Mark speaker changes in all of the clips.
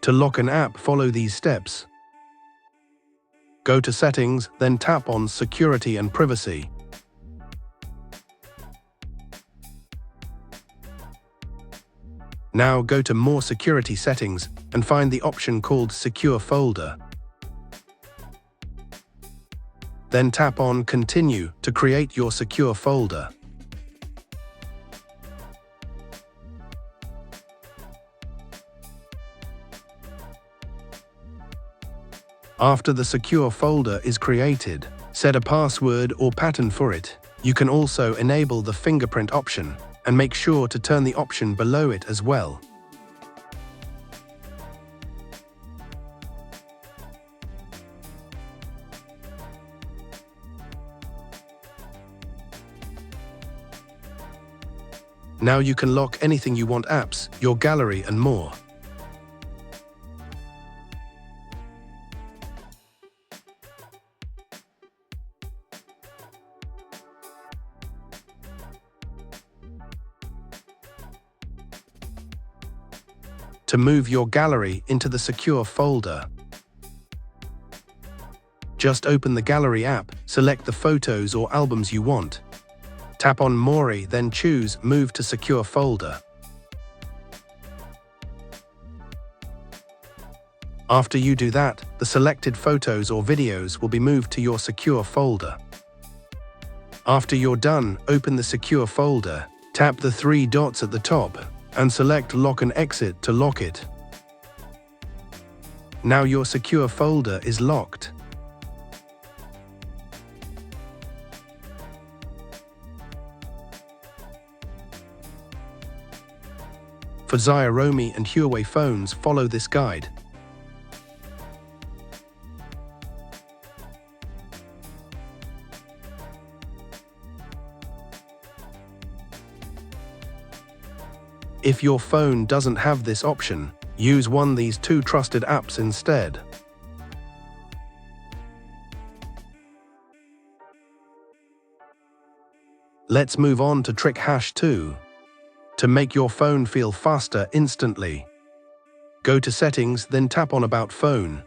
Speaker 1: To lock an app, follow these steps. Go to Settings, then tap on Security and Privacy. Now go to More Security Settings and find the option called Secure Folder. Then tap on Continue to create your secure folder. After the secure folder is created, set a password or pattern for it. You can also enable the fingerprint option and make sure to turn the option below it as well. Now you can lock anything you want: apps, your gallery, and more. To move your gallery into the secure folder, just open the Gallery app, select the photos or albums you want. Tap on More, then choose Move to Secure Folder. After you do that, the selected photos or videos will be moved to your secure folder. After you're done, open the secure folder, tap the three dots at the top, and select Lock and Exit to lock it. Now your secure folder is locked. For Xiaomi and Huawei phones, follow this guide. If your phone doesn't have this option, use these two trusted apps instead. Let's move on to Trick Hash 2. To make your phone feel faster instantly, go to Settings, then tap on About Phone.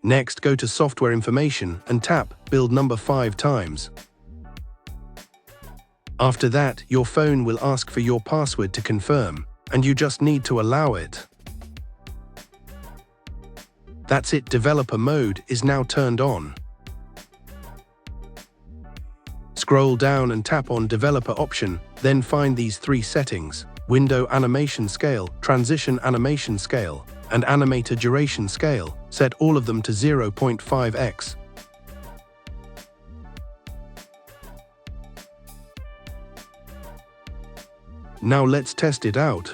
Speaker 1: Next, go to Software Information and tap Build number 5 times. After that, your phone will ask for your password to confirm, and you just need to allow it. That's it, developer mode is now turned on. Scroll down and tap on Developer option, then find these three settings: Window Animation Scale, Transition Animation Scale, and Animator Duration Scale. Set all of them to 0.5x. Now let's test it out.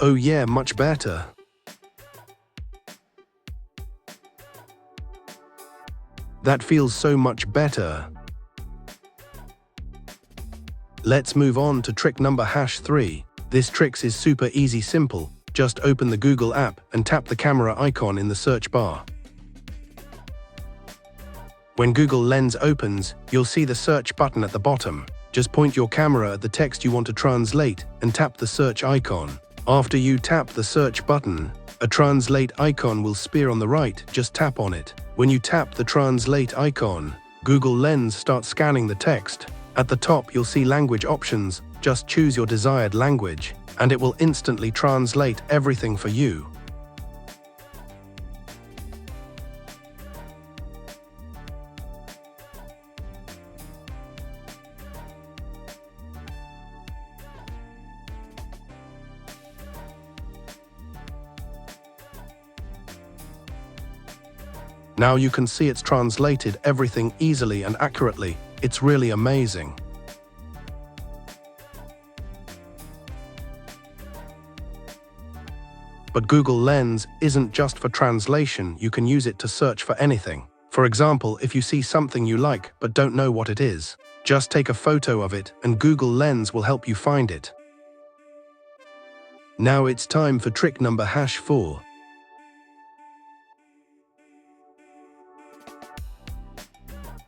Speaker 1: Oh yeah, much better. That feels so much better. Let's move on to trick number hash 3. This trick is super easy, simple. Just open the Google app and tap the camera icon in the search bar. When Google Lens opens, you'll see the search button at the bottom. Just point your camera at the text you want to translate and tap the search icon. After you tap the search button, a translate icon will appear on the right. Just tap on it. When you tap the translate icon, Google Lens starts scanning the text. At the top, you'll see language options. Just choose your desired language, and it will instantly translate everything for you. Now you can see it's translated everything easily and accurately. It's really amazing. But Google Lens isn't just for translation. You can use it to search for anything. For example, if you see something you like but don't know what it is, Just take a photo of it and Google Lens will help you find it. Now it's time for trick number #4.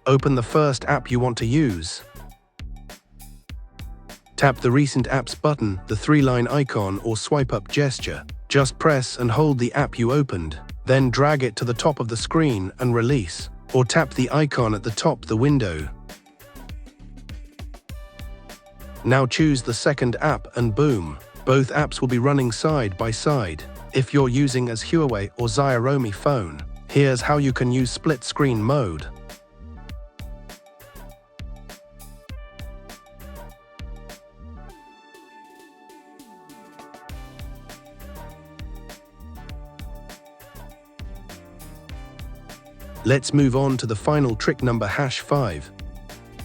Speaker 1: Open the first app you want to use. Tap the Recent Apps button, the 3-line icon or swipe up gesture. Just press and hold the app you opened, then drag it to the top of the screen and release, or tap the icon at the top of the window. Now choose the second app and boom, both apps will be running side by side. If you're using as Huawei or Xiaomi phone, here's how you can use split screen mode. Let's move on to the final trick number #5.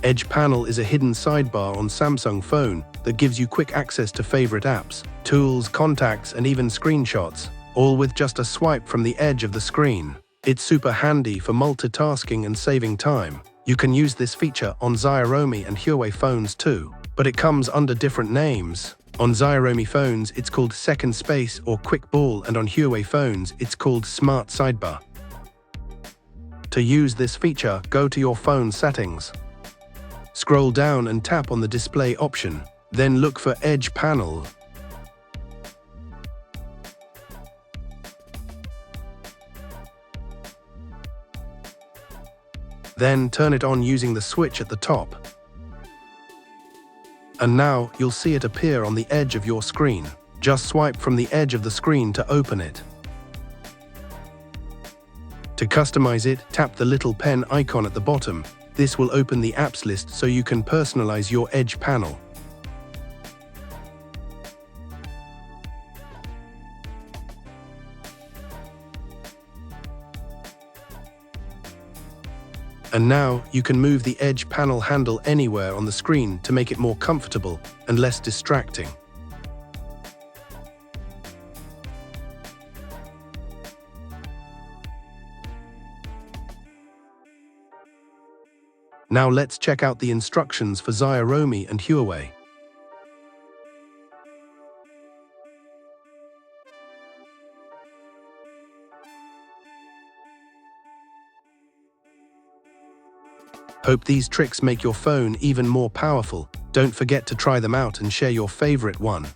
Speaker 1: Edge Panel is a hidden sidebar on Samsung phone that gives you quick access to favorite apps, tools, contacts, and even screenshots, all with just a swipe from the edge of the screen. It's super handy for multitasking and saving time. You can use this feature on Xiaomi and Huawei phones too, but it comes under different names. On Xiaomi phones, it's called Second Space or Quick Ball, and on Huawei phones, it's called Smart Sidebar. To use this feature, go to your phone settings. Scroll down and tap on the display option, then look for Edge Panel. Then turn it on using the switch at the top. And now you'll see it appear on the edge of your screen. Just swipe from the edge of the screen to open it. To customize it, tap the little pen icon at the bottom. This will open the apps list so you can personalize your Edge Panel. And now you can move the Edge Panel handle anywhere on the screen to make it more comfortable and less distracting. Now let's check out the instructions for Xiaomi and Huawei. Hope these tricks make your phone even more powerful. Don't forget to try them out and share your favorite one.